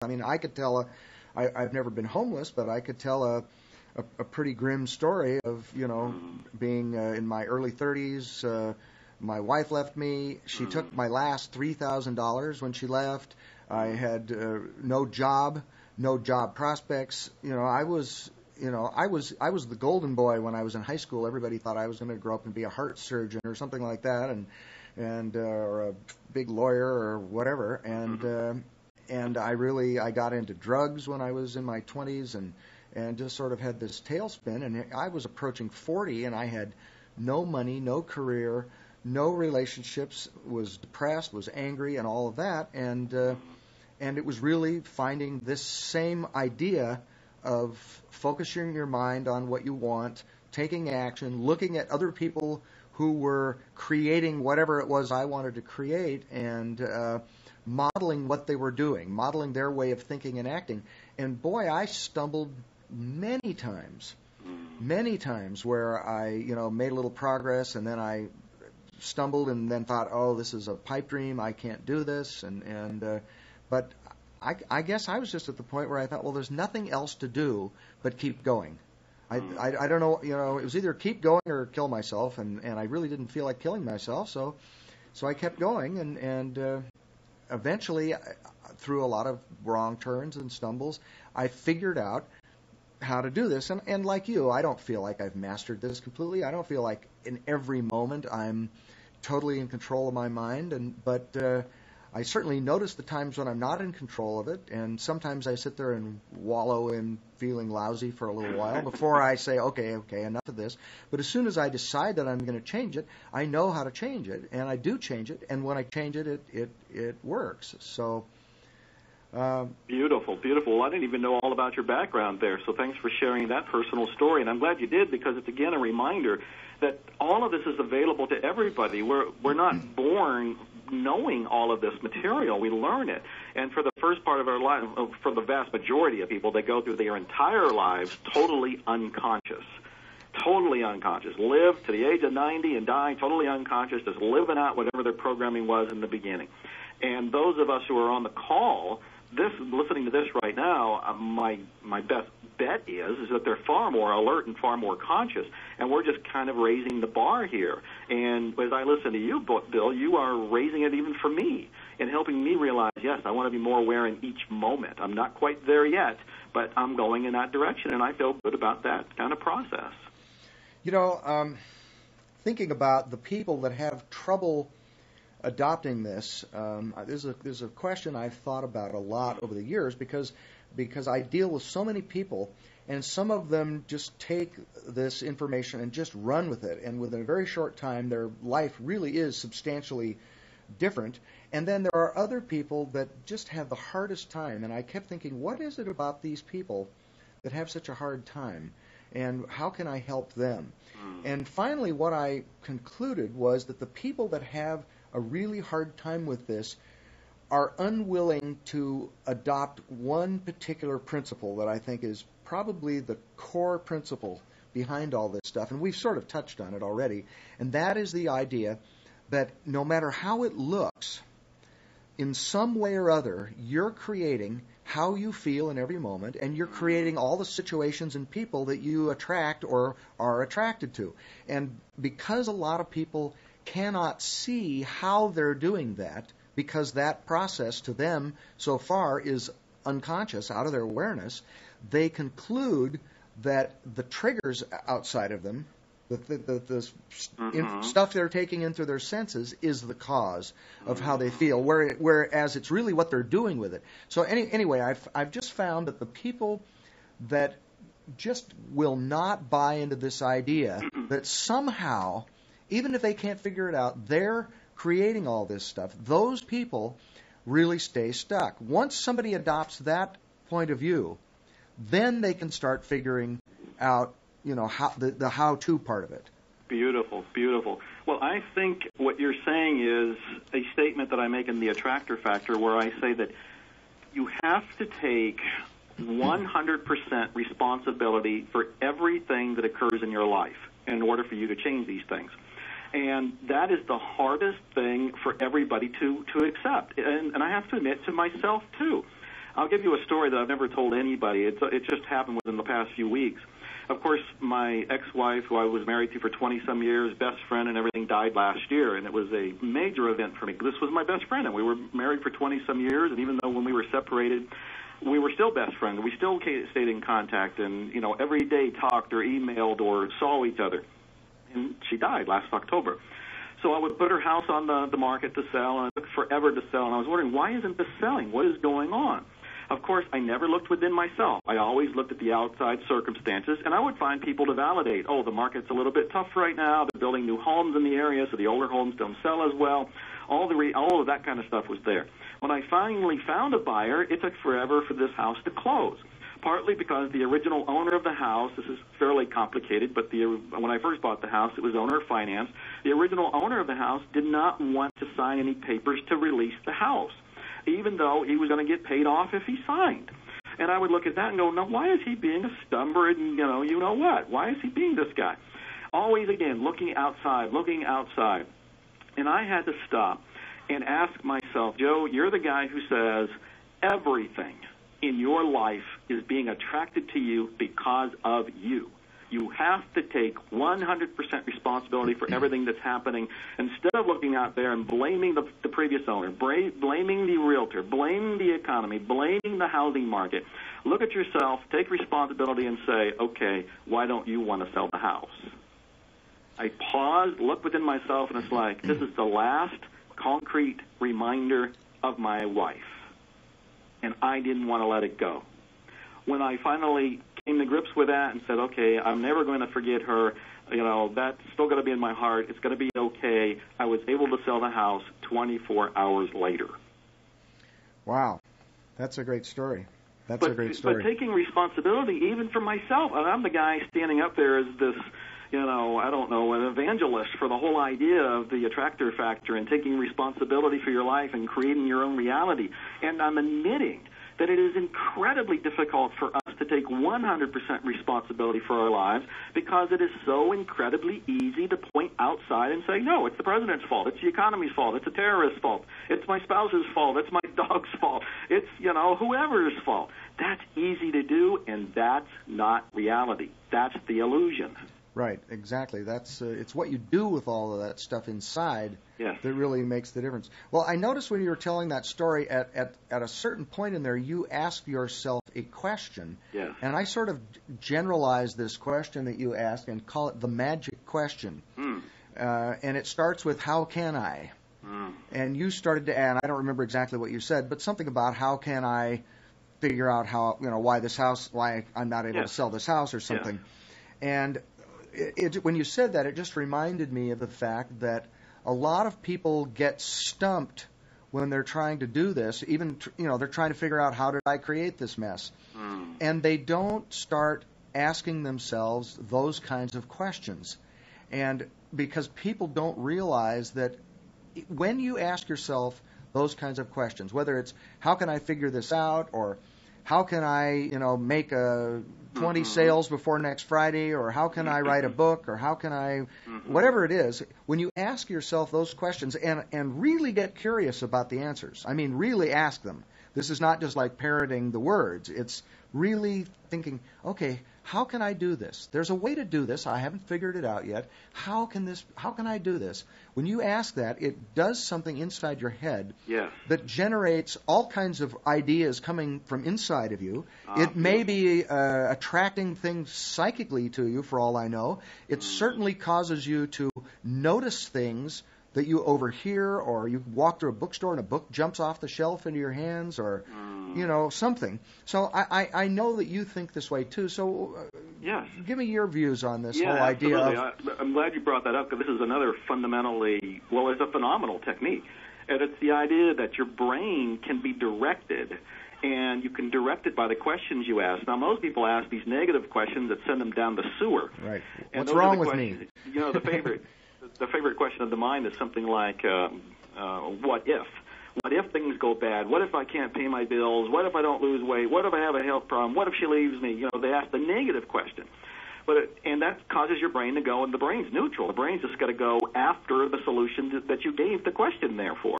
I mean, I could tell I've never been homeless, but I could tell a pretty grim story of, being in my early 30s. My wife left me. She took my last $3,000 when she left. I had no job prospects. I was the golden boy when I was in high school. Everybody thought I was going to grow up and be a heart surgeon or something like that, and or a big lawyer or whatever. And I got into drugs when I was in my 20s, and just sort of had this tailspin. And I was approaching 40, and I had no money, no career, no relationships. Was depressed, was angry, and all of that. And it was really finding this same idea of focusing your mind on what you want, taking action, looking at other people who were creating whatever it was I wanted to create, and modeling what they were doing, modeling their way of thinking and acting. And boy, I stumbled many times where I, made a little progress, and then I stumbled and then thought, oh, this is a pipe dream, I can't do this, but I guess I was just at the point where I thought, well, there's nothing else to do but keep going. I don't know, it was either keep going or kill myself, and I really didn't feel like killing myself, so I kept going, and eventually, through a lot of wrong turns and stumbles, I figured out how to do this. And like you, I don't feel like I've mastered this completely. I don't feel like in every moment I'm totally in control of my mind, but I certainly notice the times when I'm not in control of it, and sometimes I sit there and wallow in feeling lousy for a little while before I say, okay, enough of this. But as soon as I decide that I'm going to change it, I know how to change it, and I do change it, and when I change it, it works. So Beautiful, beautiful. Well, I didn't even know all about your background there, so thanks for sharing that personal story, and I'm glad you did, because it's, again, a reminder that all of this is available to everybody. We're not born knowing all of this material. We learn it. And for the first part of our life, for the vast majority of people, they go through their entire lives totally unconscious. Totally unconscious. Live to the age of 90 and die totally unconscious, just living out whatever their programming was in the beginning. And those of us who are on the call, listening to this right now, my best bet is that they're far more alert and far more conscious, and we're just kind of raising the bar here. And as I listen to you, Bill, you are raising it even for me and helping me realize, yes, I want to be more aware in each moment. I'm not quite there yet, but I'm going in that direction, and I feel good about that kind of process. Thinking about the people that have trouble adopting this, there's a question I've thought about a lot over the years, because I deal with so many people, and some of them just take this information and just run with it, and within a very short time their life really is substantially different. And then there are other people that just have the hardest time, and I kept thinking, what is it about these people that have such a hard time, and how can I help them? And finally what I concluded was that the people that have a really hard time with this are unwilling to adopt one particular principle that I think is probably the core principle behind all this stuff, and we've sort of touched on it already, and that is the idea that no matter how it looks, in some way or other, you're creating how you feel in every moment, and you're creating all the situations and people that you attract or are attracted to. And because a lot of people cannot see how they're doing that, because that process to them so far is unconscious, out of their awareness, they conclude that the triggers outside of them, the stuff they're taking in through their senses, is the cause of how they feel, whereas it's really what they're doing with it. So anyway, I've just found that the people that just will not buy into this idea that somehow, even if they can't figure it out, they're creating all this stuff, those people really stay stuck. Once somebody adopts that point of view, then they can start figuring out, how the how-to part of it. Beautiful, beautiful. Well, I think what you're saying is a statement that I make in the Attractor Factor, where I say that you have to take 100% responsibility for everything that occurs in your life in order for you to change these things. And that is the hardest thing for everybody to accept. And I have to admit, to myself, too. I'll give you a story that I've never told anybody. It just happened within the past few weeks. Of course, my ex-wife, who I was married to for 20-some years, best friend and everything, died last year, and it was a major event for me. This was my best friend, and we were married for 20-some years, and even though when we were separated, we were still best friends. We still stayed in contact and, every day talked or emailed or saw each other. And she died last October. So I would put her house on the market to sell, and it took forever to sell, and I was wondering, why isn't this selling? What is going on? Of course, I never looked within myself. I always looked at the outside circumstances, and I would find people to validate, oh, the market's a little bit tough right now. They're building new homes in the area, so the older homes don't sell as well. All of that kind of stuff was there. When I finally found a buyer, it took forever for this house to close, partly because the original owner of the house, this is fairly complicated, but when I first bought the house, it was owner finance. The original owner of the house did not want to sign any papers to release the house, even though he was going to get paid off if he signed. And I would look at that and go, no, why is he being a stubborn, you know what? Why is he being this guy? Always, again, looking outside. And I had to stop and ask myself, Joe, you're the guy who says everything in your life is being attracted to you because of you. You have to take 100% responsibility for everything that's happening instead of looking out there and blaming the previous owner, blaming the realtor, blaming the economy, blaming the housing market. Look at yourself, take responsibility, and say, okay, why don't you want to sell the house? I paused, looked within myself, and it's like, this is the last concrete reminder of my wife, and I didn't want to let it go. When I finally came to grips with that and said, okay, I'm never going to forget her, that's still going to be in my heart, it's going to be okay, I was able to sell the house 24 hours later. Wow. That's a great story. But taking responsibility even for myself, and I'm the guy standing up there as this, I don't know, an evangelist for the whole idea of the attractor factor and taking responsibility for your life and creating your own reality. And I'm admitting that it is incredibly difficult for us to take 100% responsibility for our lives because it is so incredibly easy to point outside and say, no, it's the president's fault, it's the economy's fault, it's a terrorist's fault, it's my spouse's fault, it's my dog's fault, it's, whoever's fault. That's easy to do, and that's not reality. That's the illusion. Right, exactly. That's it's what you do with all of that stuff inside that really makes the difference. Well, I noticed when you were telling that story, at a certain point in there, you asked yourself a question. Yes. And I sort of generalize this question that you asked and call it the magic question. And it starts with, how can I? And you started to add, I don't remember exactly what you said, but something about how can I figure out why I'm not able to sell this house or something. And when you said that, it just reminded me of the fact that a lot of people get stumped when they're trying to do this. Even, they're trying to figure out, how did I create this mess? And they don't start asking themselves those kinds of questions. And because people don't realize that when you ask yourself those kinds of questions, whether it's, how can I figure this out, or how can I, make 20 sales before next Friday, or how can I write a book, or how can I, whatever it is, when you ask yourself those questions and really get curious about the answers, I mean, really ask them. This is not just like parroting the words. It's really thinking, okay, how can I do this? There's a way to do this. I haven't figured it out yet. How can I do this? When you ask that, it does something inside your head that generates all kinds of ideas coming from inside of you. It may be attracting things psychically to you, for all I know. It certainly causes you to notice things that you overhear, or you walk through a bookstore and a book jumps off the shelf into your hands, or something. So I know that you think this way too. So give me your views on this whole idea. Absolutely. I'm glad you brought that up, because this is another it's a phenomenal technique, and it's the idea that your brain can be directed, and you can direct it by the questions you ask. Now, most people ask these negative questions that send them down the sewer. Right. What's wrong with me? The favorite question of the mind is something like, what if? What if things go bad? What if I can't pay my bills? What if I don't lose weight? What if I have a health problem? What if she leaves me? They ask the negative question. And that causes your brain to go, and the brain's neutral. The brain's just got to go after the solution that you gave the question there for.